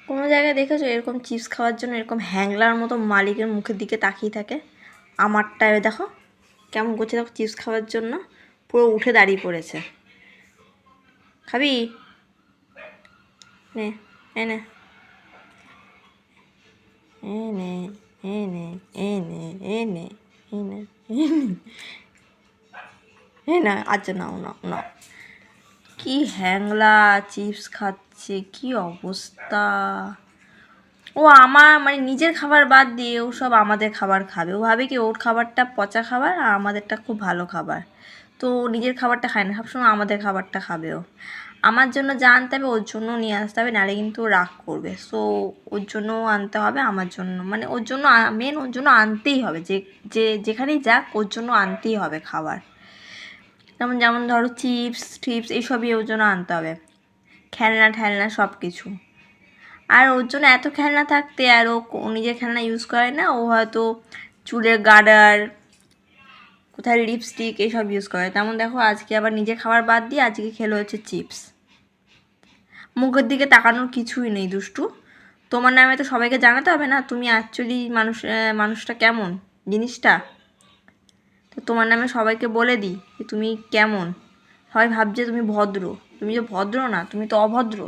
কোনো জায়গায় দেখেছো এরকম চিপস খাওয়ার জন্য এরকম হ্যাংলার মতো মালিকের মুখের দিকে তাকিয়ে থাকে? আমারটা দেখো কেমন করছে, দেখো চিপস খাওয়ার জন্য পুরো উঠে দাঁড়িয়ে পড়েছে। খাবি? নে এনে এনে এনে এনে এনে এনে এনে না, আচ্ছা নাও নাও নাও। কি হ্যাংলা চিপস খাচ্ছে, কি অবস্থা! ও আমার মানে নিজের খাবার বাদ দিয়ে ও সব আমাদের খাবার খাবে। ও ভাবে কি ওর খাবারটা পচা খাবার আর আমাদেরটা খুব ভালো খাবার। তো নিজের খাবারটা খায় না, সবসময় আমাদের খাবারটা খাবে ও। আমার জন্য যা আনতে হবে ওর জন্য নিয়ে আসতে হবে, নাহলে কিন্তু ও রাগ করবে। সো ওর জন্যও আনতে হবে, আমার জন্য মানে ওর জন্য মেন ওর জন্য আনতেই হবে, যে যেখানেই যাক ওর জন্য আনতেই হবে খাবার। যেমন যেমন ধরো চিপস টিপস এইসবই ওর জন্য আনতে হবে, খেলনা ঠেলনা সব কিছু। আর ওর জন্য এত খেলনা থাকতে আর ও নিজের খেলনা ইউজ করে না, ও হয়তো চুলের গার্ডার, কোথায় লিপস্টিক এইসব ইউজ করে। তেমন দেখো আজকে আবার নিজের খাবার বাদ দিয়ে আজকে খেলো হচ্ছে চিপস। মুখের দিকে তাকানোর কিছুই নেই দুষ্টু। তোমার নামে তো সবাইকে জানাতে হবে না তুমি অ্যাকচুয়ালি মানুষটা কেমন জিনিসটা। তো তোমার নামে সবাইকে বলে দিই যে তুমি কেমন। সবাই ভাবছে তুমি ভদ্র, তুমি যে ভদ্র না, তুমি তো অভদ্র।